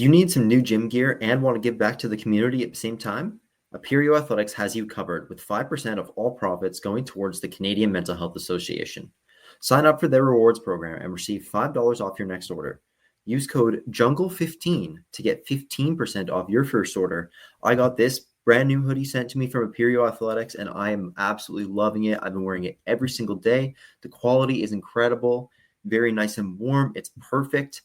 Do you need some new gym gear and want to give back to the community at the same time? Aperio Athletics has you covered with 5% of all profits going towards the Canadian Mental Health Association. Sign up for their rewards program and receive $5 off your next order. Use code JUNGLE15 to get 15% off your first order. I got this brand new hoodie sent to me from Aperio Athletics, and I am absolutely loving it. I've been wearing it every single day. The quality is incredible, very nice and warm. It's perfect.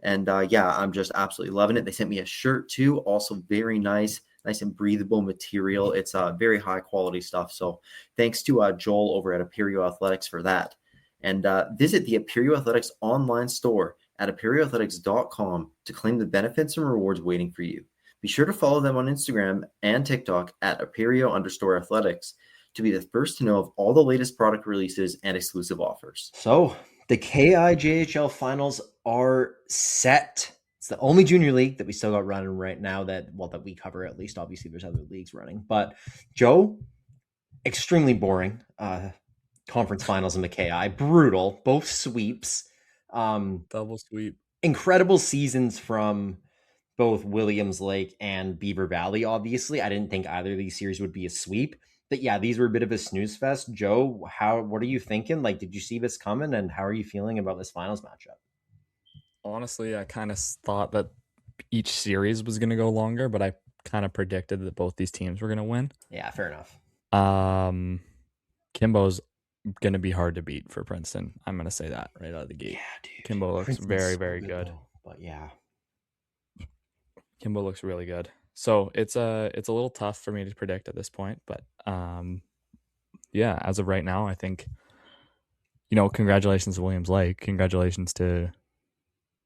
And I'm just absolutely loving it. They sent me a shirt too, also very nice and breathable material. It's very high quality stuff. So thanks to Joel over at Aperio Athletics for that. And visit the Aperio Athletics online store at aperioathletics.com to claim the benefits and rewards waiting for you. Be sure to follow them on Instagram and TikTok at Aperio_athletics to be the first to know of all the latest product releases and exclusive offers. So the KIJHL Finals are set. It's the only junior league that we still got running right now that we cover, at least. Obviously, there's other leagues running. But, Joe, extremely boring conference finals in the KI. Brutal. Both sweeps. Double sweep. Incredible seasons from both Williams Lake and Beaver Valley, obviously. I didn't think either of these series would be a sweep. But yeah, these were a bit of a snooze fest. Joe, what are you thinking? Like, did you see this coming, and how are you feeling about this finals matchup? Honestly, I kind of thought that each series was going to go longer, but I kind of predicted that both these teams were going to win. Yeah, fair enough. Kimbo's going to be hard to beat for Princeton. I'm going to say that right out of the gate. Yeah, dude. Kimbo looks very, very good. But yeah. Kimbo looks really good. So it's a little tough for me to predict at this point, but as of right now, I think, congratulations to Williams Lake. Congratulations to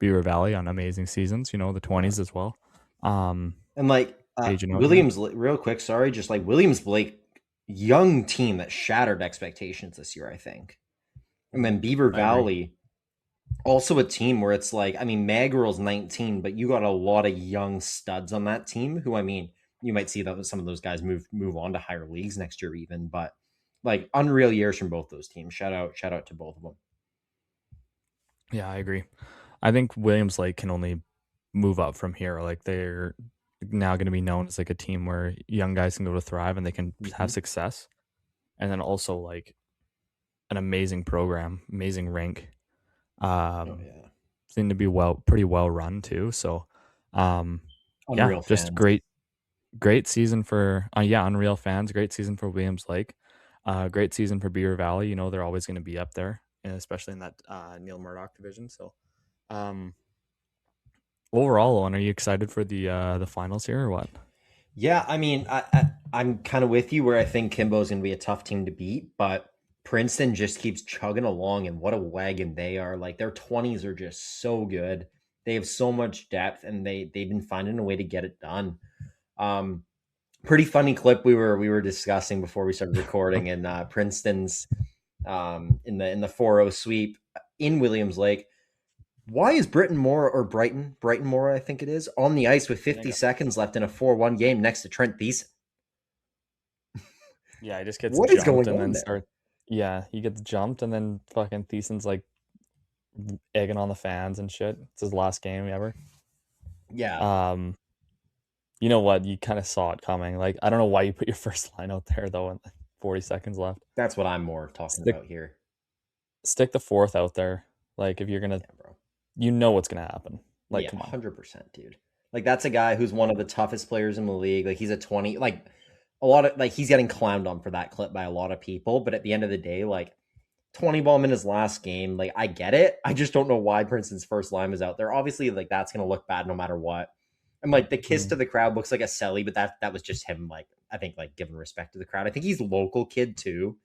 Beaver Valley on amazing seasons, the 20s as well. And Williams, real quick, sorry, just like Williams Lake, young team that shattered expectations this year, I think. And then Beaver Valley, also a team where it's like, Magril's 19, but you got a lot of young studs on that team who, you might see that some of those guys move on to higher leagues next year even, but like unreal years from both those teams. Shout out to both of them. Yeah, I agree. I think Williams Lake can only move up from here. Like, they're now going to be known as like a team where young guys can go to thrive and they can have success. And then also like an amazing program, amazing rink. Seem to be pretty well run too. So just great season for Unreal fans. Great season for Williams Lake. Great season for Beaver Valley. They're always going to be up there, especially in that Neil Murdoch division. So overall, Owen, are you excited for the finals here or what? Yeah, I'm kind of with you where I think Kimbo's going to be a tough team to beat, but Princeton just keeps chugging along, and what a wagon they are. Like, their 20s are just so good. They have so much depth, and they've been finding a way to get it done. Pretty funny clip we were discussing before we started recording in Princeton's in the 4-0 sweep in Williams Lake. Why is Brighton Moore, I think it is, on the ice with 50 seconds left in a 4-1 game next to Trent Thiessen? Yeah, he just gets what jumped is going and on then there? Yeah, he gets jumped and then fucking Thiessen's like egging on the fans and shit. It's his last game ever. Yeah. You know what? You kind of saw it coming. Like, I don't know why you put your first line out there though, and 40 seconds left. That's what I'm more talking about here. Stick the fourth out there. Like, if you're gonna, you know what's gonna happen. Like, come on. 100%, dude. Like, that's a guy who's one of the toughest players in the league. Like, he's a 20. Like, a lot of he's getting clowned on for that clip by a lot of people. But at the end of the day, like, 20 ball in his last game. Like, I get it. I just don't know why Princeton's first line is out there. Obviously, like, that's gonna look bad no matter what. And like the kiss to the crowd looks like a selly, but that was just him. Like, I think, like, giving respect to the crowd. I think he's a local kid too,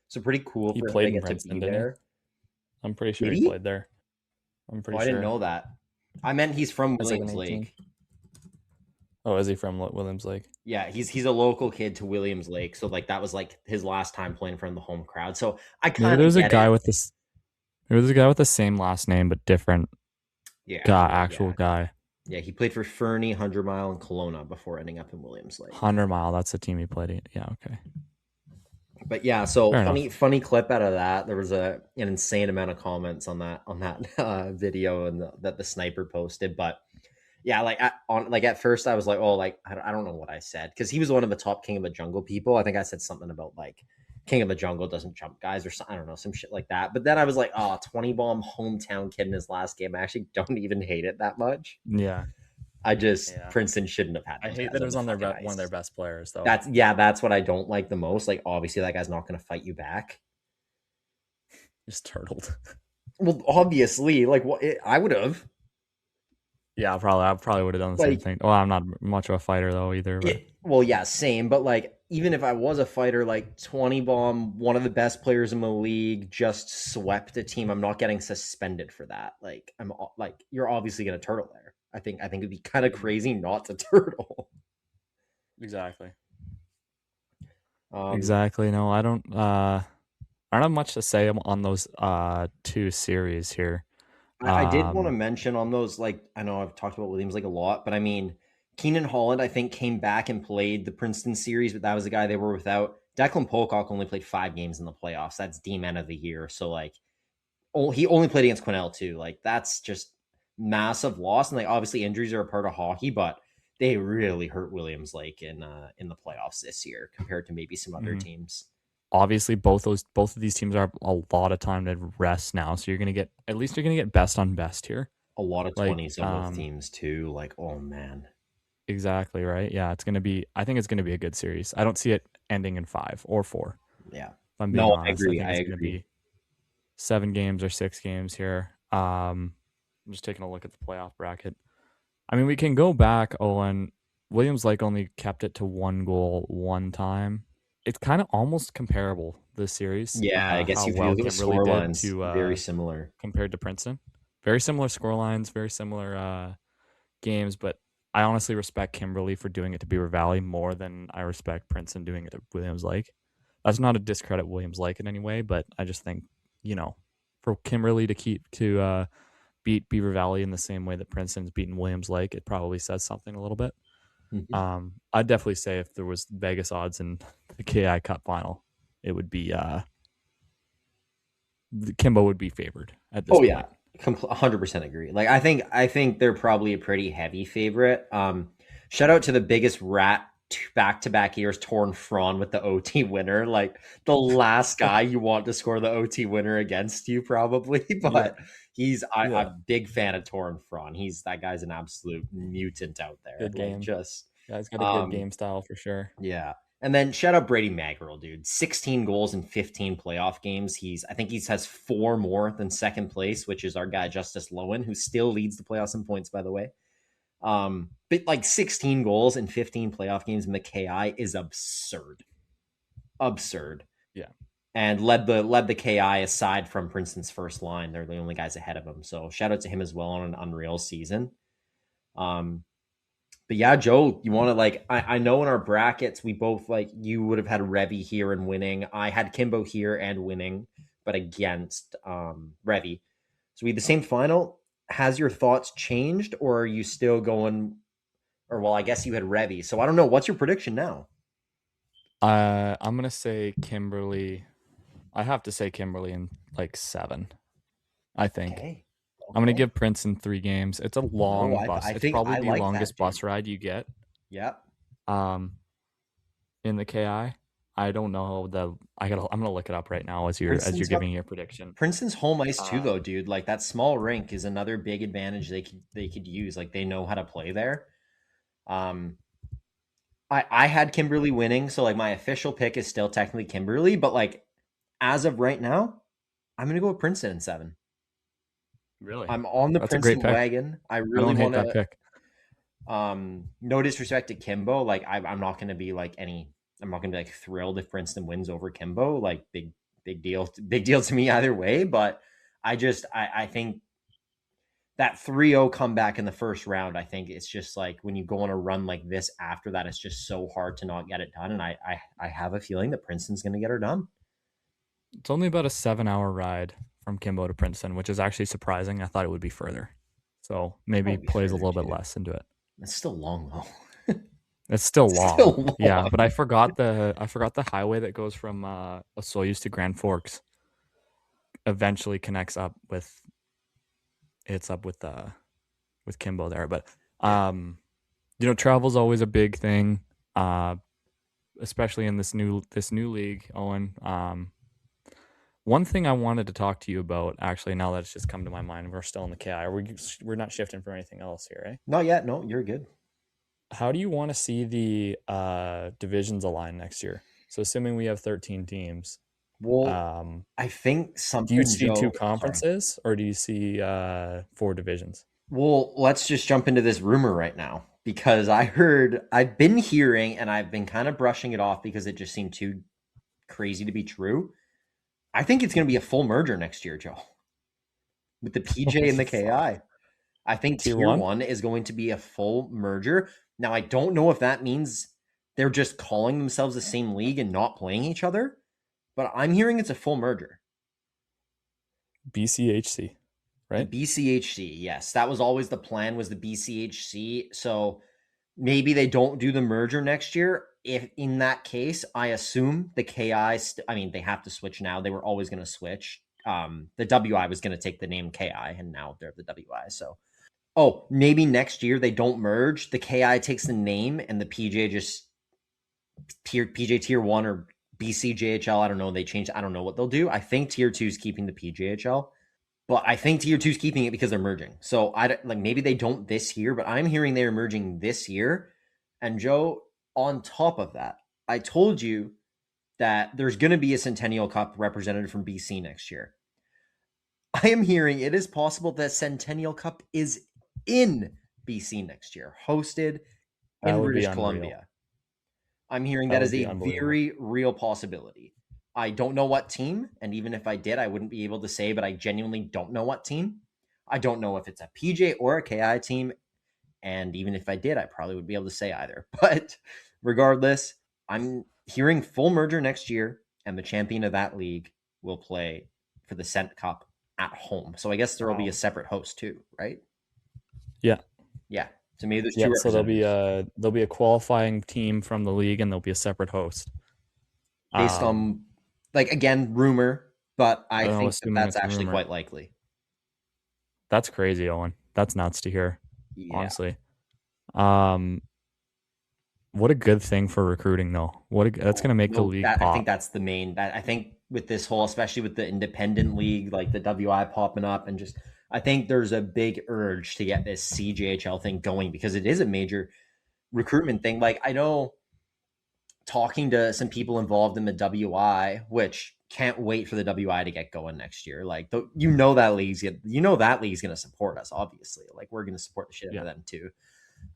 so pretty cool. He played in Princeton, didn't he? I'm pretty sure he played there. I'm pretty sure. I didn't know that. I meant he's from Williams Lake. Oh, is he from Williams Lake? Yeah, he's a local kid to Williams Lake, so like that was like his last time playing in front of the home crowd. So I kind of there's a guy with this. There was a guy with the same last name but different. Guy. Yeah, he played for Fernie, 100 Mile, and Kelowna before ending up in Williams Lake. 100 Mile, that's the team he played in. Yeah, okay. But yeah, so funny clip out of that. There was an insane amount of comments on that video and that the sniper posted. But Yeah, like at first I was like, oh, like I don't know what I said because he was one of the top King of the Jungle people. I think I said something about like King of the Jungle doesn't jump guys or something. I don't know, some shit like that. But then I was like, oh, 20 bomb hometown kid in his last game. I actually don't even hate it that much. Yeah. I just Yeah. Princeton shouldn't have had. I Those hate guys that it on was the on their fucking one of their ice. best players though. That's what I don't like the most. Like obviously that guy's not going to fight you back. Just turtled. Well, obviously, like what I would have. Yeah, I probably would have done the same Like, thing. Well, I'm not much of a fighter though either. But well, yeah, same. But like, even if I was a fighter, like 20 bomb, one of the best players in the league, just swept a team. I'm not getting suspended for that. Like, like, you're obviously gonna turtle there. I think it'd be kind of crazy not to turtle. exactly. Um, Exactly. No, I don't have much to say on those two series here. I did want to Um, mention on those, like, I know I've talked about Williams like a lot, but I mean, Keenan Holland, I think, came back and played the Princeton series, but that was the guy they were without. Declan Polcock only played 5 games in the playoffs. That's D-Man of the year. So, like, he only played against Quinnell, too. Like, that's just massive loss. And, like, obviously, injuries are a part of hockey, but they really hurt Williams, like, in the playoffs this year compared to maybe some other teams. Obviously, both of these teams are a lot of time to rest now, so you're gonna get best on best here. A lot of Like, 20s on both teams, too. Like, oh, man. exactly right. Yeah, it's gonna be. I think it's gonna be a good series. I don't see it ending in 5 or 4. Yeah. If I'm being honest, I agree. I think it's gonna be 7 games or 6 games here. I'm just taking a look at the playoff bracket. I mean, we can go back. Owen Williams only kept it to 1 goal 1 time. It's kind of almost comparable this series. Yeah, I guess how if you well look at the Kimberly did scorelines, to very similar. compared to Princeton. Very similar scorelines, very similar games, but I honestly respect Kimberly for doing it to Beaver Valley more than I respect Princeton doing it at Williams Lake. That's not a discredit Williams Lake in any way, but I just think, for Kimberly to beat Beaver Valley in the same way that Princeton's beaten Williams Lake, it probably says something a little bit. Mhm. I'd definitely say if there was Vegas odds in the KI Cup final, it would be Kimbo would be favored at this point. 100% agree. Like I think they're probably a pretty heavy favorite. Shout out to the biggest rat back-to-back years, Torn Fraun with the OT winner. Like the last guy you want to score the OT winner against you, probably. But I'm a big fan of Torn Fraun. That guy's an absolute mutant out there. Good game. Just Yeah, he's got a good game style for sure. Yeah. And then shout out Brady Magriel, dude. 16 goals in 15 playoff games. I think he has 4 more than second place, which is our guy Justice Lowen, who still leads the playoffs in points, by the way. But like 16 goals in 15 playoff games in the KI is absurd. Absurd. Yeah. And led the KI aside from Princeton's first line. They're the only guys ahead of him. So shout out to him as well on an unreal season. But yeah, Joe, you want to I know in our brackets, we both you would have had Revy here and winning. I had Kimbo here and winning, but against Revy. So we had the same final. Has your thoughts changed or are you still going, or well, I guess you had Revy. So I don't know. What's your prediction now? I'm going to say Kimberly. I have to say Kimberly in 7, I think. Okay. I'm going to give Princeton 3 games. It's a long bus. It's probably the longest bus ride you get. Yep. In the KI. I don't know I'm going to look it up right now as you're giving your prediction. Princeton's home ice too, though, dude. Like that small rink is another big advantage they could use. Like they know how to play there. I had Kimberly winning, so my official pick is still technically Kimberly, but as of right now, I'm going to go with Princeton in 7. Really? I'm on the Princeton wagon. I really want to pick. No disrespect to Kimbo. I'm not going to be I'm not going to be thrilled if Princeton wins over Kimbo. Big deal to me either way. But I think that 3-0 comeback in the first round, I think it's just when you go on a run like this after that, it's just so hard to not get it done. And I have a feeling that Princeton's going to get her done. It's only about a 7-hour ride from Kimbo to Princeton, which is actually surprising. I thought it would be further. So maybe plays a little bit less into it. It's still long though. It's still long. Yeah, but I forgot the highway that goes from Osoyoos to Grand Forks eventually connects up with Kimbo there. But Travel's always a big thing, especially in this new league, Owen. One thing I wanted to talk to you about, actually, now that it's just come to my mind, we're still in the KI. We're not shifting from anything else here, eh? Not yet. No, you're good. How do you want to see the divisions align next year? So assuming we have 13 teams, Well, I think do something. you see Joe, 2 sorry. conferences or do you see 4 divisions? Well, let's just jump into this rumor right now because I've been hearing, and I've been kind of brushing it off because it just seemed too crazy to be true. I think it's going to be a full merger next year, Joe, with the PJ and the KI. I think Tier Tier 1? 1 is going to be a full merger. Now, I don't know if that means they're just calling themselves the same league and not playing each other, but I'm hearing it's a full merger. BCHC, right? The BCHC, yes. That was always the plan, was the BCHC. So maybe they don't do the merger next year. If in that case, I assume the KI, they have to switch now. They were always going to switch. The WI was going to take the name KI, and now they're the WI. So, maybe next year they don't merge. The KI takes the name, and the PJ just PJ Tier 1 or BCJHL. I don't know. They changed. I don't know what they'll do. I think Tier 2 is keeping the PJHL. But I think Tier 2 is keeping it because they're merging. So maybe they don't this year, but I'm hearing they're merging this year. And Joe, on top of that, I told you that there's going to be a Centennial Cup representative from BC next year. I am hearing it is possible that Centennial Cup is in BC next year, hosted in British Columbia. I'm hearing that is a very real possibility. I don't know what team, and even if I did, I wouldn't be able to say, but I genuinely don't know what team. I don't know if it's a PJ or a KI team, and even if I did, I probably would be able to say either. But regardless, I'm hearing full merger next year, and the champion of that league will play for the Cent Cup at home. So I guess there will be a separate host too, right? Yeah. Yeah. So maybe there's 2 so there'll be a qualifying team from the league, and there'll be a separate host. Based on, again, rumor, but I think that's actually quite likely. That's crazy, Owen. That's nuts to hear, honestly. What a good thing for recruiting, though. That's going to make the league pop. I think that's the main. I think with this whole, especially with the independent league, like the WI popping up, and just I think there's a big urge to get this CJHL thing going because it is a major recruitment thing. Like, I know, talking to some people involved in the WI, which can't wait for the WI to get going next year. Like, that league's going to support us. Obviously, like, we're going to support the shit out of them too.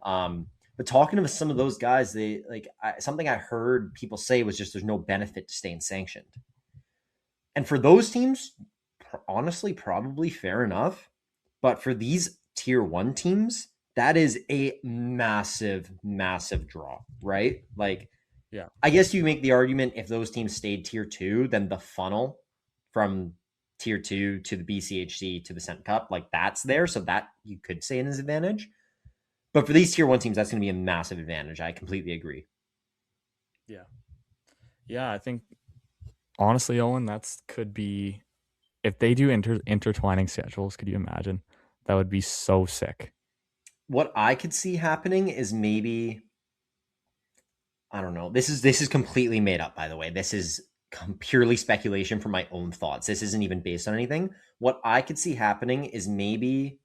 But talking to some of those guys, something I heard people say was just there's no benefit to staying sanctioned. And for those teams, honestly, probably fair enough. But for these Tier 1 teams, that is a massive, massive draw, right? Like, yeah, I guess you make the argument if those teams stayed Tier 2, then the funnel from Tier 2 to the BCHC to the Cent Cup, like, that's there. So that you could say an advantage. But for these Tier 1 teams, that's going to be a massive advantage. I completely agree. Yeah. Yeah, I think, honestly, Owen, could be, if they do intertwining schedules, could you imagine? That would be so sick. What I could see happening is maybe, I don't know. This is completely made up, by the way. This is purely speculation from my own thoughts. This isn't even based on anything. What I could see happening is maybe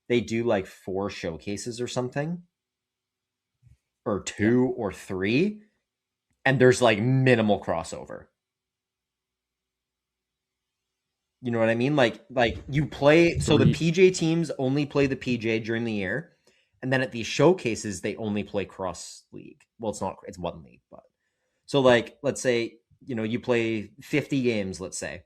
they do like 4 showcases or something, or 2 or 3, and there's like minimal crossover. You know what I mean? Like you play, so the PJ teams only play the PJ during the year, and then at these showcases they only play cross league. Well, it's one league, but so, like, let's say, you play 50 games, let's say.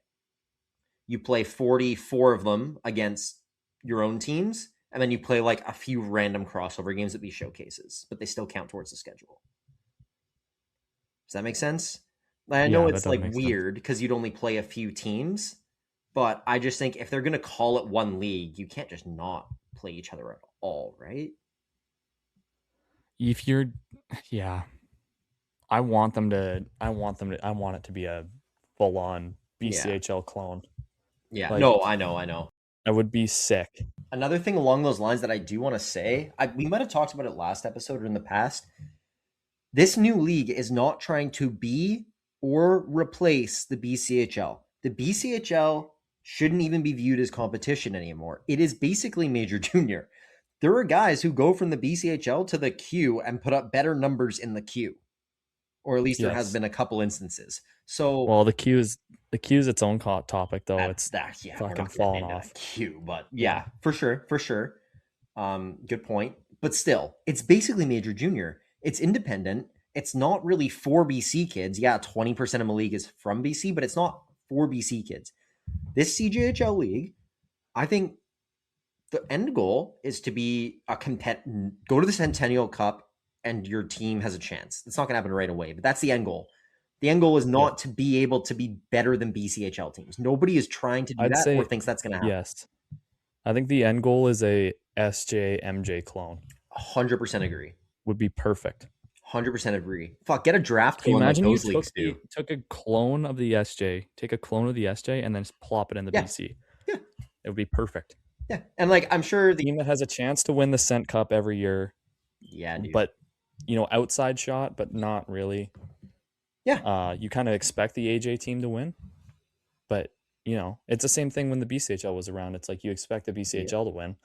You play 44 of them against your own teams, and then you play like a few random crossover games at these showcases, but they still count towards the schedule. Does that make sense? I know it's like weird because you'd only play a few teams, but I just think if they're going to call it one league, you can't just not play each other at all, right? I want it to be a full-on BCHL clone. Yeah, like, no, I know. That would be sick. Another thing along those lines that I do want to say, we might have talked about it last episode or in the past. This new league is not trying to be or replace the BCHL. The BCHL shouldn't even be viewed as competition anymore. It is basically major junior. There are guys who go from the BCHL to the Q and put up better numbers in the Q. Or at least there has been a couple instances. So, well, the Q is its own topic, though. It's fucking falling off. Q, but yeah, for sure. Good point. But still, it's basically major junior. It's independent. It's not really for BC kids. Yeah, 20% of the league is from BC, but it's not for BC kids. This CJHL league, I think the end goal is to be go to the Centennial Cup and your team has a chance. It's not going to happen right away, but that's the end goal. The end goal is not to be able to be better than BCHL teams. Nobody is trying to do that or thinks that's going to happen. Yes. I think the end goal is a SJ-MJ clone. 100% agree. Would be perfect. 100% agree. Fuck, get a draft. Can you imagine like those leagues do. Took a clone of the SJ, take a clone of the SJ, and then just plop it in the BC. Yeah. It would be perfect. Yeah. And like, I'm sure the team that has a chance to win the Cent Cup every year. Yeah, dude. But, outside shot, but not really. Yeah. You kind of expect the AJ team to win. But, it's the same thing when the BCHL was around. It's like you expect the BCHL to win.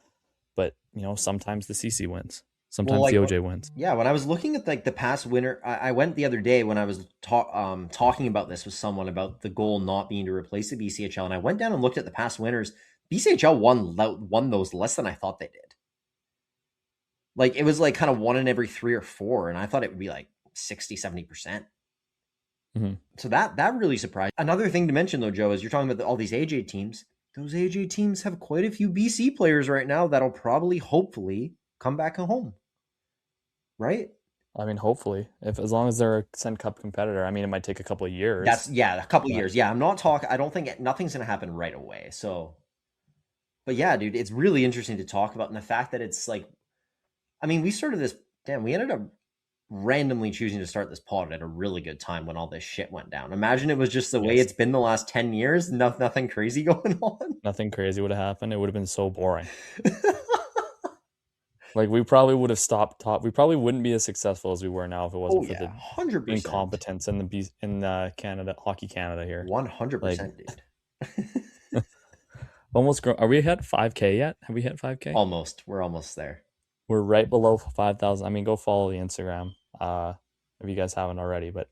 But, sometimes the CC wins. Sometimes the OJ wins. Yeah, when I was looking at like the past winner, I went the other day when I was talking about this with someone about the goal not being to replace the BCHL, and I went down and looked at the past winners. BCHL won those less than I thought they did. Like, it was like kind of 1 in every 3 or 4, and I thought it would be like 60, 70%. Mm-hmm. So that really surprised. Another thing to mention, though, Joe, is you're talking about all these AJ teams. Those AJ teams have quite a few BC players right now that'll probably, hopefully, come back home. Right? I mean, hopefully, as long as they're a Cent Cup competitor. I mean, it might take a couple of years. A couple of years. Yeah, I'm not talking. I don't think nothing's going to happen right away. So, but yeah, dude, it's really interesting to talk about, and the fact that it's like, I mean, we started this. Damn, we ended up randomly choosing to start this pod at a really good time when all this shit went down. Imagine it was just the way it's been the last 10 years. Nothing crazy going on. Nothing crazy would have happened. It would have been so boring. Like, we probably would have stopped we probably wouldn't be as succeful as we were now if it wasn't for the 100% incompetence in Canada, Hockey Canada here. 100%, dude. Almost are we at 5K yet? Have we hit 5K? Almost. We're almost there. We're right below 5,000. I mean, go follow the Instagram if you guys haven't already. But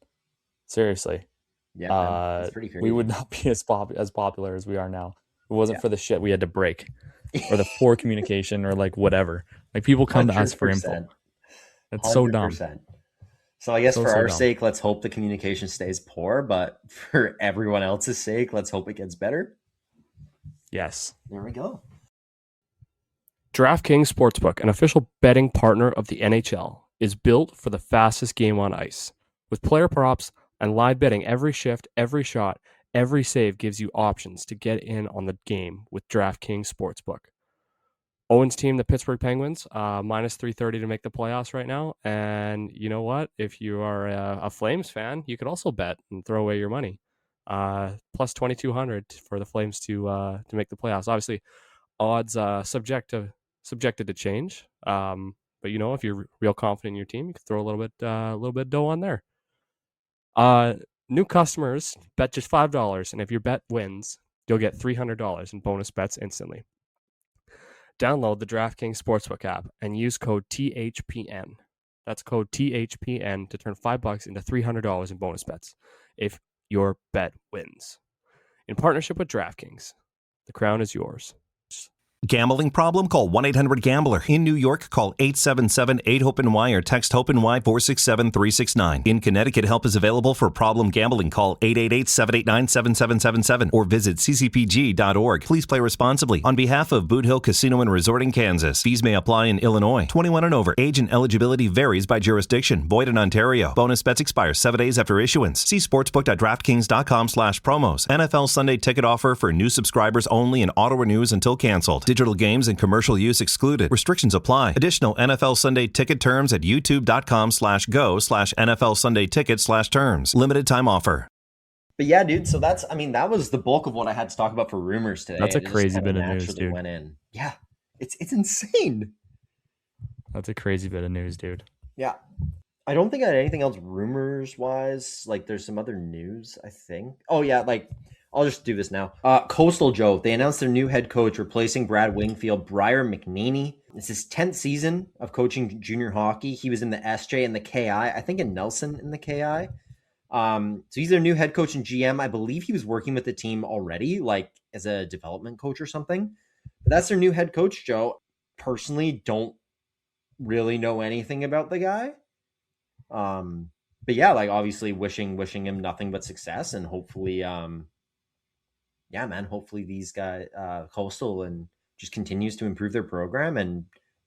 seriously, that's pretty crazy. We would not be as popular as we are now. If it wasn't for the shit we had to break, or the poor communication, or like whatever. Like, people come to us for info. It's 100%. So dumb. So I guess for our sake, let's hope the communication stays poor. But for everyone else's sake, let's hope it gets better. Yes. There we go. DraftKings Sportsbook, an official betting partner of the NHL, is built for the fastest game on ice. With player props and live betting, every shift, every shot, every save gives you options to get in on the game with DraftKings Sportsbook. Owen's team, the Pittsburgh Penguins, minus 330 to make the playoffs right now. And you know what? If you are a Flames fan, you could also bet and throw away your money. Plus 2,200 for the Flames to make the playoffs. Obviously, odds subjected to change. But if you're real confident in your team, you can throw a little bit of dough on there. New customers bet just $5, and if your bet wins, you'll get $300 in bonus bets instantly. Download the DraftKings Sportsbook app and use code THPN. That's code THPN to turn $5 into $300 in bonus bets if your bet wins. In partnership with DraftKings, the crown is yours. Gambling problem? Call 1-800-GAMBLER. In New York, call 877-8-HOPE-NY or text HOPE-NY 467-369. In Connecticut, help is available for problem gambling. Call 888-789-7777 or visit ccpg.org. Please play responsibly. On behalf of Boot Hill Casino and Resort in Kansas, fees may apply in Illinois. 21 and over. Age and eligibility varies by jurisdiction. Void in Ontario. Bonus bets expire 7 days after issuance. See sportsbook.draftkings.com/promos. NFL Sunday ticket offer for new subscribers only and auto renews until canceled. Digital games and commercial use excluded. Restrictions apply. Additional NFL Sunday ticket terms at youtube.com/go/NFL Sunday ticket/terms. Limited time offer. But yeah, dude. So that was the bulk of what I had to talk about for rumors today. That's a crazy bit of news, dude. Went in. Yeah. It's insane. That's a crazy bit of news, dude. Yeah. I don't think I had anything else rumors wise. Like there's some other news, I think. Oh yeah, like I'll just do this now. Coastal Joe, they announced their new head coach replacing Brad Wingfield, Briar McNaney. It's his 10th season of coaching junior hockey. He was in the SJ and the KI, I think in Nelson in the KI. So he's their new head coach and GM. I believe he was working with the team already, like as a development coach or something. But that's their new head coach, Joe. Personally, don't really know anything about the guy. But yeah, like obviously wishing him nothing but success, and hopefully, yeah, man, hopefully these guys, Coastal, and just continues to improve their program and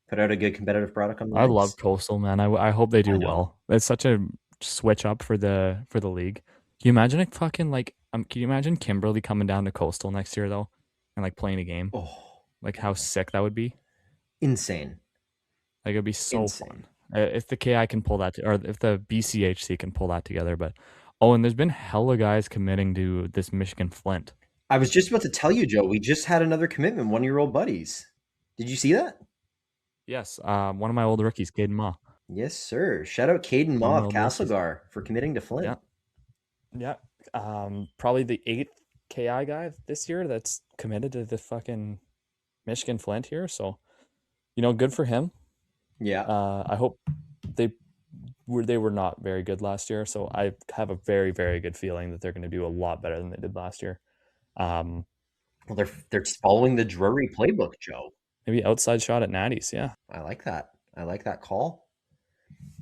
put out a good competitive product on the I ice. love Coastal, man. I hope they do know. well. It's such a switch up for the league. Can you imagine it fucking like can you imagine Kimberly coming down to Coastal next year though and like playing a game? Oh, Like how sick that would be. insane. Like it'd be so Insane. fun. If the KI can pull that or if the BCHC can pull that together, but and there's been hella guys committing to this Michigan Flint. I was just about to tell you, Joe, we just had another commitment, 1 year old buddies. Did you see that? Yes, one of my old rookies, Caden Ma. Yes, sir. Shout out Caden Ma of old rookies. Castlegar for committing to Flint. Yeah. Probably the 8th KI guy this year that's committed to the fucking Michigan Flint here. So, good for him. Yeah. I hope they were not very good last year. So I have a very, very good feeling that they're going to do a lot better than they did last year. Well, they're following the Drury playbook, Joe. Maybe outside shot at Natties. Yeah. I like that. I like that call.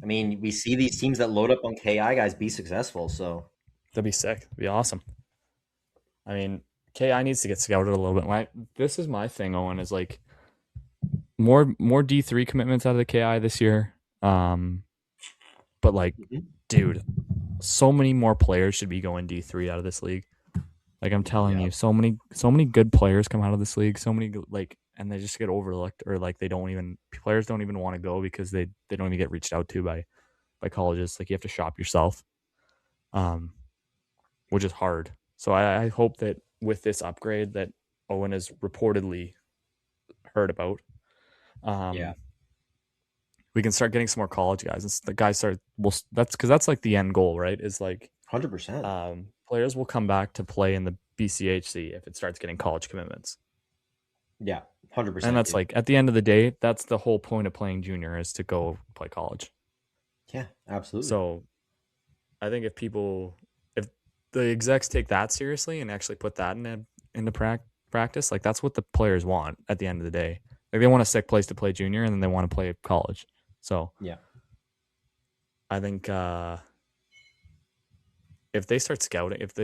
I mean, we see these teams that load up on KI guys be successful. So that'd be sick. That'd be awesome. I mean, KI needs to get scouted a little bit. This is my thing, Owen, is like more D3 commitments out of the KI this year. But like, dude, so many more players should be going D3 out of this league. Like I'm telling you, so many good players come out of this league. So many and they just get overlooked, or like players don't even want to go because they don't even get reached out to by colleges. Like you have to shop yourself, which is hard. So I hope that with this upgrade that Owen has reportedly heard about, we can start getting some more college guys. And the guys that's like the end goal, right? Is like 100%. Players will come back to play in the BCHC if it starts getting college commitments. Yeah, 100%. And that's like at the end of the day, that's the whole point of playing junior is to go play college. Yeah, absolutely. So I think if the execs take that seriously and actually put that into practice, like that's what the players want at the end of the day. Like they want a sick place to play junior and then they want to play college. So yeah, I think if they start scouting, if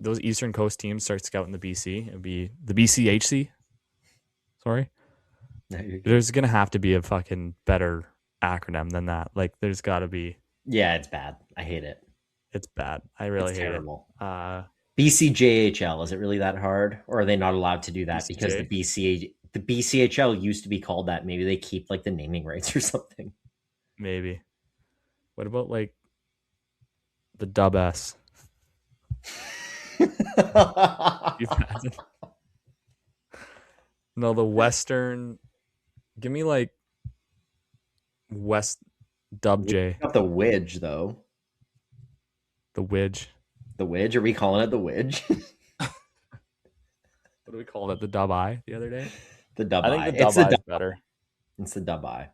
those Eastern Coast teams start scouting the BC, it'd be the BCHC. Sorry. There's going to have to be a fucking better acronym than that. Like there's got to be. Yeah, it's bad. I hate it. It's bad. I really hate terrible. it. BCJHL, is it really that hard? Or are they not allowed to do that BCJ? because the BCHL used to be called that? Maybe they keep like the naming rights or something. Maybe. What about like the Dub S? No, the Western. Give me like West Dub J. Not the Widge though. The Widge. The Widge? Are we calling it the Widge? What do we call it? The Dub I the other day? The Dub I I. think the Dub I is better. It's the Dub I.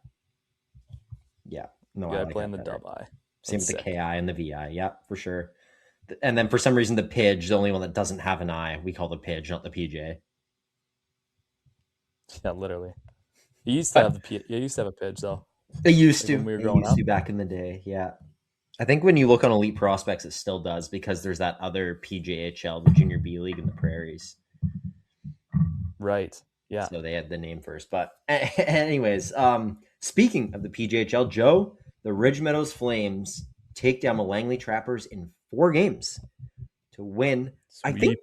Yeah. No, yeah, I like playing the Dub I. Same with the KI and the VI. Yeah, for sure. And then for some reason, the Pidge, the only one that doesn't have an I, we call the Pidge, not the PJ. Yeah, literally. You used to have a Pidge though. It used to. When we were growing up. Back in the day. Yeah. I think when you look on Elite Prospects, it still does because there's that other PJHL, the Junior B League in the Prairies. Right. Yeah. So they had the name first. But anyways, speaking of the PJHL, Joe, the Ridge Meadows Flames take down the Langley Trappers in 4 games to win. Sweep.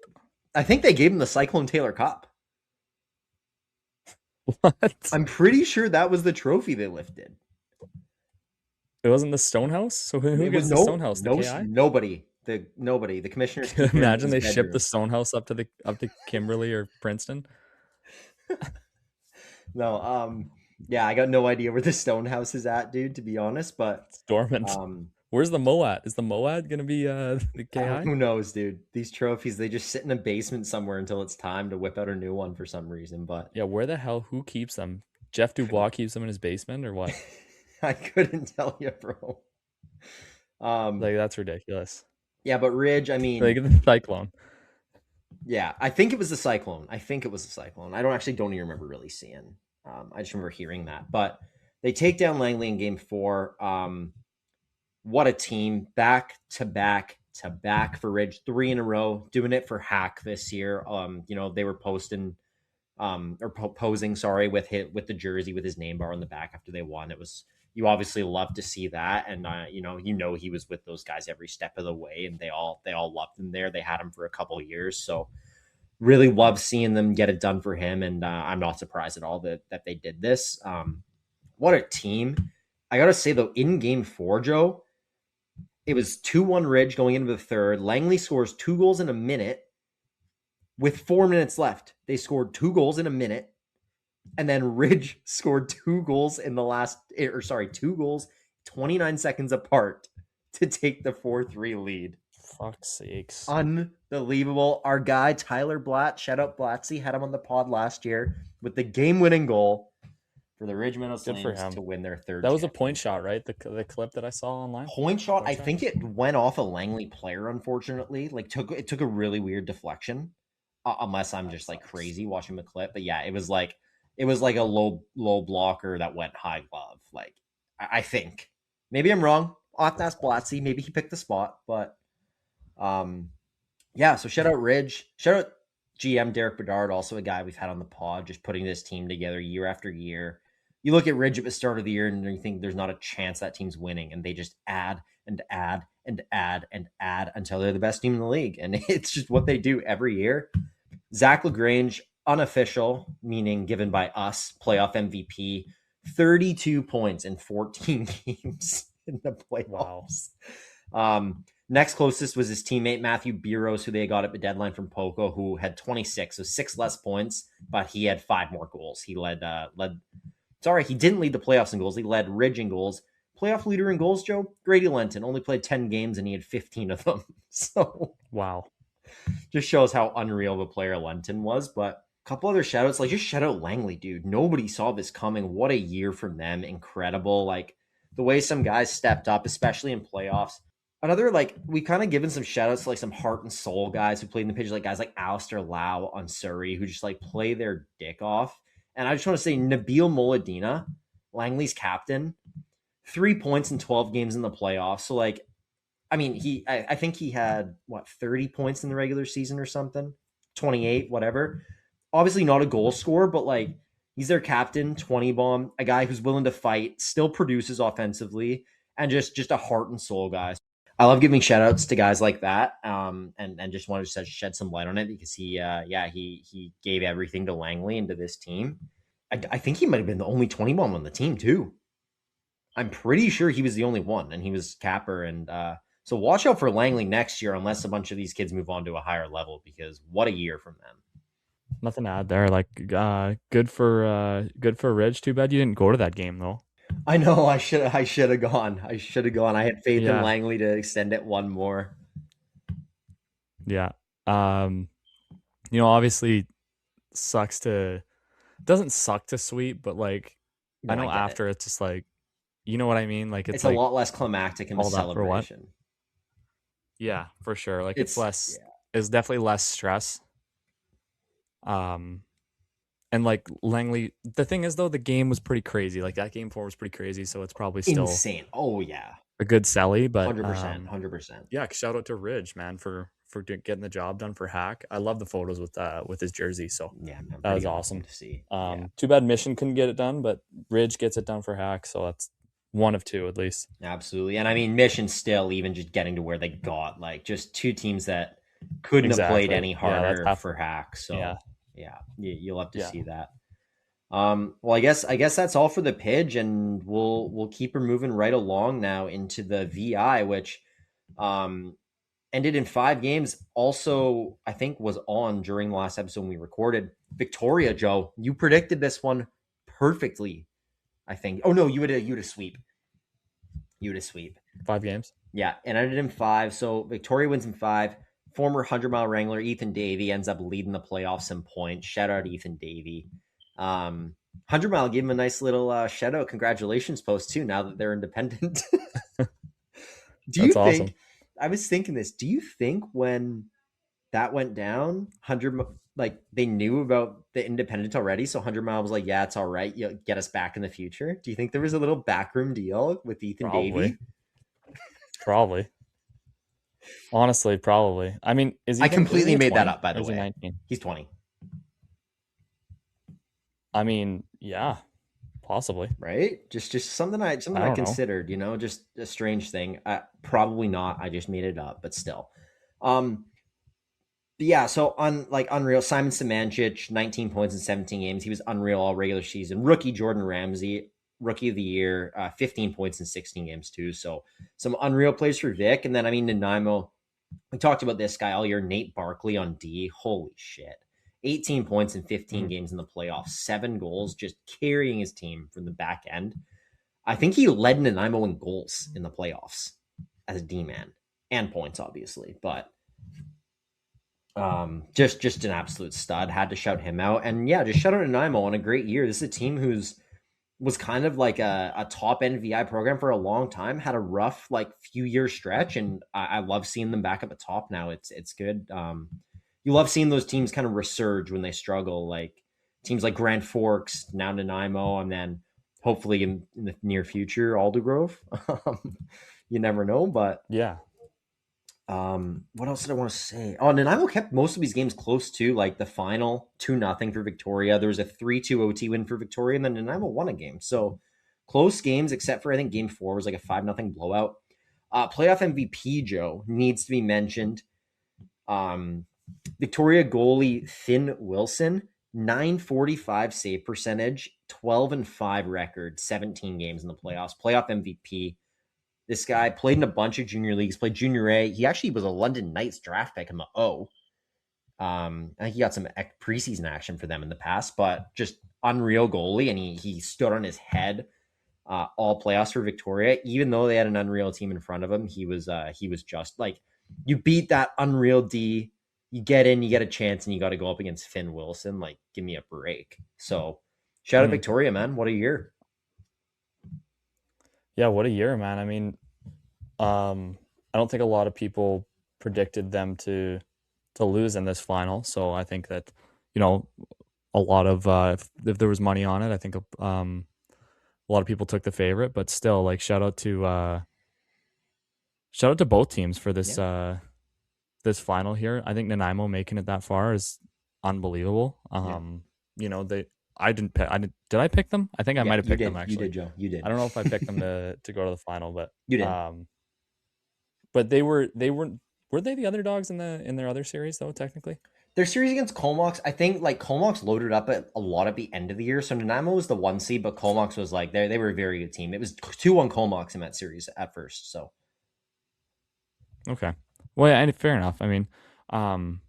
I think they gave them the Cyclone Taylor Cup. What? I'm pretty sure that was the trophy they lifted. It wasn't the Stonehouse? So who gets the Stonehouse? The KI? Nobody. The commissioners. Imagine they shipped the Stonehouse up to Kimberly or Princeton. Yeah, I got no idea where the Stonehouse is at, dude, to be honest, but It's dormant. Where's the Moat? Is the Moat gonna be the KI? who knows, dude? These trophies, they just sit in a basement somewhere until it's time to whip out a new one for some reason, but Yeah, where the hell? Who keeps them? Jeff Dubois keeps them in his basement or what? I couldn't tell you, bro. Like that's ridiculous. Yeah, but Ridge, I mean, Like the Cyclone. yeah, I think it was the Cyclone. I don't even remember really seeing. I just remember hearing that. But they take down Langley in game 4. What a team. Back to back to back for Ridge. 3 in a row. Doing it for Hack this year. They were posing, sorry, with the jersey with his name bar on the back after they won. It was, you obviously love to see that, and he was with those guys every step of the way, and they all loved him there. They had him for a couple of years, so really love seeing them get it done for him, and I'm not surprised at all that they did this. What a team! I gotta say though, in game 4, Joe, it was 2-1 Ridge going into the third. Langley scores 2 goals in a minute. With 4 minutes left, they scored 2 goals in a minute. And then Ridge scored 2 goals 2 goals 29 seconds apart to take the 4-3 lead. Fuck's sakes. Unbelievable. Our guy, Tyler Blatt, shout out Blattsy, had him on the pod last year with the game-winning goal for the Ridge Meadows Flames to win their third. That was a point shot, right? The clip that I saw online. Point shot. I think it went off a Langley player, unfortunately. Like it took a really weird deflection. Unless I'm just like crazy watching the clip. But yeah, it was like a low blocker that went high glove. Like I think. Maybe I'm wrong. I'll have to ask Blattsy. Maybe he picked the spot. But yeah, so shout out Ridge. Shout out GM Derek Bedard, also a guy we've had on the pod, just putting this team together year after year. You look at Ridge at the start of the year and you think there's not a chance that team's winning, and they just add and add and add and add until they're the best team in the league. And it's just what they do every year. Zach LaGrange, unofficial, meaning given by us, playoff MVP, 32 points in 14 games in the playoffs. Wow. Next closest was his teammate Matthew Buros, who they got at the deadline from Poco, who had 26, so 6 less points, but he had 5 more goals. He he didn't lead the playoffs in goals. He led Ridge in goals. Playoff leader in goals, Joe, Grady Lenton, only played 10 games and he had 15 of them. So wow. Just shows how unreal of a player Lenton was. But a couple other shout outs, like just shout out Langley, dude. Nobody saw this coming. What a year from them. Incredible. Like the way some guys stepped up, especially in playoffs. Another, like, we've kind of given some shout outs to like some heart and soul guys who played in the pitch, like guys like Alistair Lau on Surrey, who just like play their dick off. And I just want to say Nabil Moladina, Langley's captain, 3 points in 12 games in the playoffs. So like, I mean, I think he had 30 points in the regular season or something, 28, whatever. Obviously not a goal scorer, but like he's their captain, 20 bomb, a guy who's willing to fight, still produces offensively, and just a heart and soul guy. I love giving shout outs to guys like that. And just wanted to shed some light on it because he gave everything to Langley and to this team. I think he might have been the only 20 bomb on the team too. I'm pretty sure he was the only one, and he was capper. And so watch out for Langley next year, unless a bunch of these kids move on to a higher level, because what a year from them. Nothing to add there. Like good for Ridge. Too bad you didn't go to that game though. I know. I should have gone. I had faith in Langley to extend it one more. Yeah. Obviously doesn't suck to sweep, but like I know after it's just like, you know what I mean? Like it's like, a lot less climactic in the celebration. Yeah, for sure. Like it's definitely less stress. And like Langley, the thing is though, the game was pretty crazy. Like that game 4 was pretty crazy, so it's probably still insane. Oh yeah, a good selly, but 100%. Yeah, shout out to Ridge, man, for getting the job done for Hack. I love the photos with his jersey, so yeah, man, that was awesome to see. Too bad Mission couldn't get it done, but Ridge gets it done for Hack, so that's one of two at least. Absolutely, and I mean Mission still even just getting to where they got, like just 2 teams that couldn't have played any harder for Hack. So yeah, you'll have to see that. Well, I guess that's all for the Pidge, and we'll keep her moving right along now into the VI, which ended in 5 games. Also, I think was on during the last episode when we recorded. Victoria, Joe, you predicted this one perfectly, I think. Oh, no, you would a sweep. You would a sweep. 5 games. Yeah, and I did in 5. So Victoria wins in 5. Former 100-mile wrangler Ethan Davey ends up leading the playoffs in points. Shout out Ethan Davey. 100-mile gave him a nice little shout out, congratulations post too. Now that they're independent. Do you think? Awesome. I was thinking this. Do you think when that went down, 100 like they knew about the independent already? So 100-mile was like, yeah, it's all right. You'll get us back in the future. Do you think there was a little backroom deal with Ethan Davey? Probably. Honestly, probably. I mean, I completely made that up, by the way. 19? He's 20. I mean, yeah, possibly. Right? Just something I considered, just a strange thing. Probably not. I just made it up, but still. Yeah, so unreal. Simon Samancic, 19 points in 17 games. He was unreal all regular season. Rookie Jordan Ramsey, rookie of the year, 15 points in 16 games too. So some unreal plays for Vic. And then, Nanaimo, we talked about this guy all year, Nate Barkley on D. Holy shit. 18 points in 15 games in the playoffs, 7 goals, just carrying his team from the back end. I think he led Nanaimo in goals in the playoffs as a D-man and points, obviously, but just an absolute stud. Had to shout him out. And yeah, just shout out Nanaimo on a great year. This is a team was kind of like a top end VI program for a long time, had a rough few year stretch, and I love seeing them back at the top now. It's good. You love seeing those teams kind of resurge when they struggle, like teams like Grand Forks, now Nanaimo, and then hopefully in the near future, Aldergrove. You never know, but yeah. What else did I want to say? Oh, Nanaimo kept most of these games close too, like the final 2-0 for Victoria. There was a 3-2 OT win for Victoria, and then Nanaimo won a game. So close games, except for I think game 4 was like a 5-0 blowout. Playoff MVP, Joe, needs to be mentioned. Victoria goalie Finn Wilson, 945 save percentage, 12-5 record, 17 games in the playoffs. Playoff MVP. This guy played in a bunch of junior leagues, played junior A. He actually was a London Knights draft pick in the O. I think he got some preseason action for them in the past, but just unreal goalie. And he stood on his head all playoffs for Victoria. Even though they had an unreal team in front of him, he was just like, you beat that unreal D, you get in, you get a chance, and you got to go up against Finn Wilson. Like, give me a break. So shout out Victoria, man. What a year. Yeah, what a year, man. I mean, I don't think a lot of people predicted them to lose in this final. So I think that, a lot of if there was money on it, I think a lot of people took the favorite. But still, shout out to both teams for this this final here. I think Nanaimo making it that far is unbelievable. Did I pick them? I think I might have picked them actually. You did, Joe. You did. I don't know if I picked them to go to the final, but you did. But were they the underdogs in their other series though, technically? Their series against Comox, I think Comox loaded up a lot at the end of the year. So Nanaimo was the 1 seed, but Comox was they were a very good team. It was 2-1 Comox in that series at first. So okay. Well, yeah, fair enough. I mean, I'm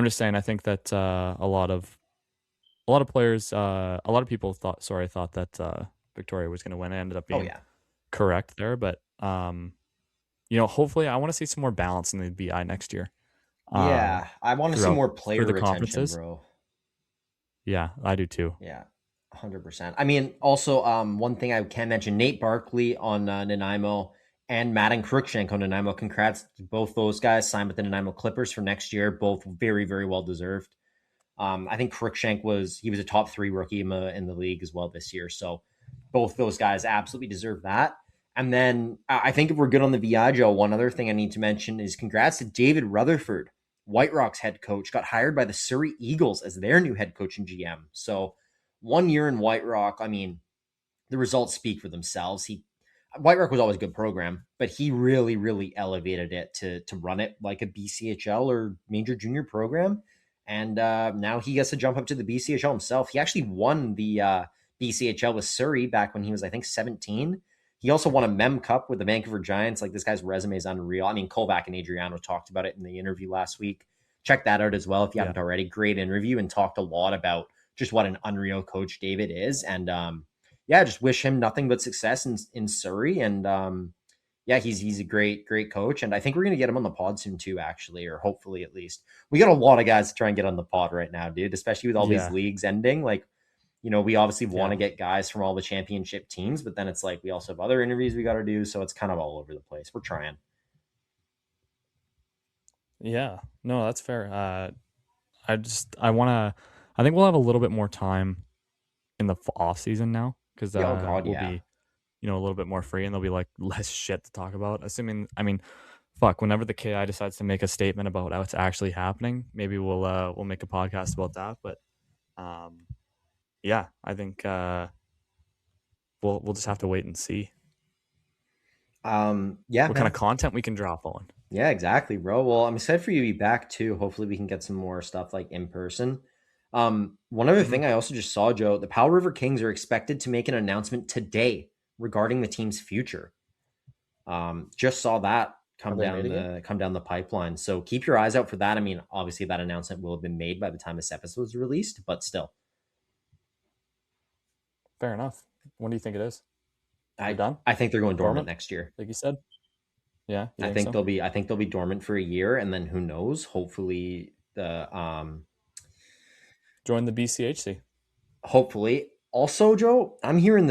just saying. I think that a lot of players, a lot of people thought that Victoria was going to win. It ended up being correct there, but hopefully, I want to see some more balance in the BI next year. I want to see more player retention, bro. Yeah, I do too. Yeah, 100%. I mean, also, one thing I can mention: Nate Barkley on Nanaimo and Madden Cruikshank on Nanaimo. Congrats to both those guys. Signed with the Nanaimo Clippers for next year. Both very, very well deserved. I think Cruikshank was a top 3 rookie in the league as well this year. So both those guys absolutely deserve that. And then I think if we're good on the VIJHL, one other thing I need to mention is congrats to David Rutherford, White Rock's head coach, got hired by the Surrey Eagles as their new head coach and GM. So 1 year in White Rock, I mean, the results speak for themselves. White Rock was always a good program, but he really, really elevated it to run it like a BCHL or major junior program. And now he gets to jump up to the BCHL himself. He actually won the BCHL with Surrey back when he was, I think, 17. He also won a Mem Cup with the Vancouver Giants. This guy's resume is unreal. I mean, Kovac and Adriano talked about it in the interview last week. Check that out as well if you haven't already. Great interview, and talked a lot about just what an unreal coach David is. And yeah, just wish him nothing but success in Surrey. And yeah, he's a great coach. And I think we're going to get him on the pod soon too, actually, or hopefully at least. We got a lot of guys to try and get on the pod right now, dude, especially with all these leagues ending. Like, you know, we obviously want to get guys from all the championship teams, but then it's like we also have other interviews we got to do. So it's kind of all over the place. We're trying. Yeah, no, that's fair. I think we'll have a little bit more time in the off season now because we'll be, you know, a little bit more free and there'll be like less shit to talk about. Whenever the KI decides to make a statement about how it's actually happening, maybe we'll make a podcast about that. But yeah, I think we'll just have to wait and see. What kind of content we can drop on. Yeah, exactly, bro. Well, I'm excited for you to be back too. Hopefully we can get some more stuff like in person. One other thing I also just saw, Joe, the Powell River Kings are expected to make an announcement today regarding the team's future. Just saw that come down the pipeline. So keep your eyes out for that. I mean, obviously that announcement will have been made by the time this episode was released, but still. Fair enough. When do you think it is? I think they're going dormant next year. Like you said. Yeah. I think they'll be dormant for a year, and then who knows? Hopefully the join the BCHC. Hopefully. Also, Joe, I'm hearing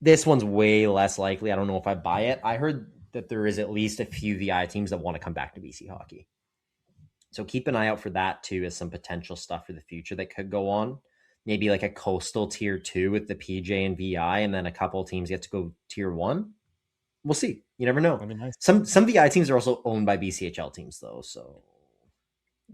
this one's way less likely. I don't know if I buy it. I heard that there is at least a few VI teams that want to come back to BC hockey. So keep an eye out for that too, as some potential stuff for the future that could go on. Maybe like a coastal tier 2 with the PJ and VI, and then a couple of teams get to go tier 1. We'll see. You never know. That'd be nice. Some VI teams are also owned by BCHL teams though, so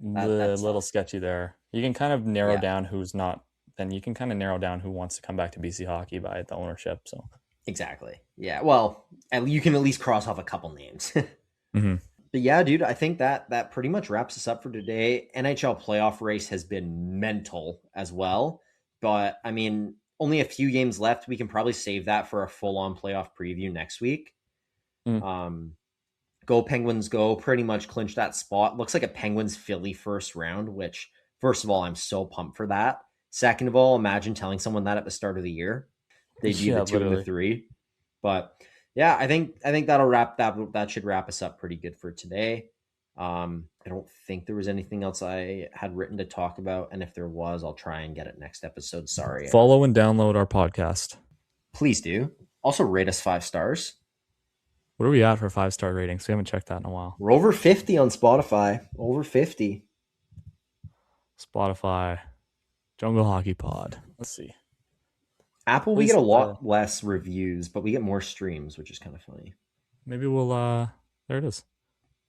that's a little sketchy there. You can kind of narrow down who's not. Then you can kind of narrow down who wants to come back to BC hockey by the ownership. So exactly. Yeah. Well, you can at least cross off a couple names. Mm-hmm. But yeah, dude, I think that pretty much wraps us up for today. NHL playoff race has been mental as well. But I mean, only a few games left. We can probably save that for a full-on playoff preview next week. Go Penguins go, pretty much clinch that spot. Looks like a Penguins-Philly first round, which, first of all, I'm so pumped for that. Second of all, imagine telling someone that at the start of the year. They'd be the 2 and the 3. But yeah, I think that'll wrap that should wrap us up pretty good for today. I don't think there was anything else I had written to talk about, and if there was, I'll try and get it next episode. Sorry. Follow and download our podcast. Please do. Also rate us 5 stars. What are we at for 5-star ratings? We haven't checked that in a while. We're over 50 on Spotify. Over 50. Spotify. Jungle Hockey Pod. Let's see. Apple, we get a lot less reviews, but we get more streams, which is kind of funny. Maybe we'll there it is.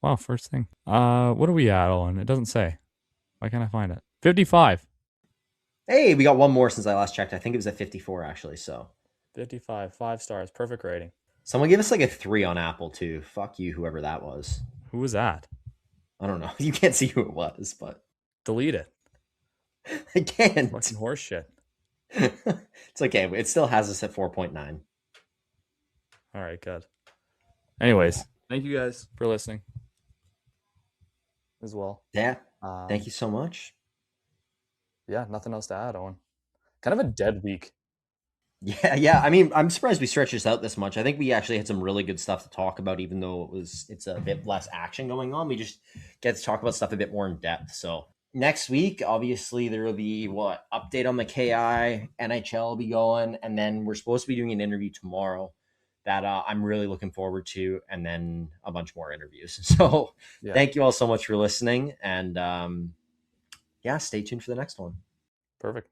Wow, first thing. What are we at, Owen? It doesn't say. Why can't I find it? 55. Hey, we got one more since I last checked. I think it was at 54 actually, so 55, 5 stars, perfect rating. Someone give us like a 3 on Apple too. Fuck you, whoever that was. Who was that? I don't know. You can't see who it was, but delete it. I can't. Fucking horse shit. It's okay. It still has us at 4.9. All right, good. Anyways, thank you guys for listening as well. Yeah. Thank you so much. Yeah, nothing else to add, Owen. Kind of a dead week. Yeah. I mean, I'm surprised we stretched this out this much. I think we actually had some really good stuff to talk about, even though it's a bit less action going on. We just get to talk about stuff a bit more in depth. So next week, obviously, there will be update on the KI, NHL will be going, and then we're supposed to be doing an interview tomorrow that I'm really looking forward to, and then a bunch more interviews. So Thank you all so much for listening, and stay tuned for the next one. Perfect.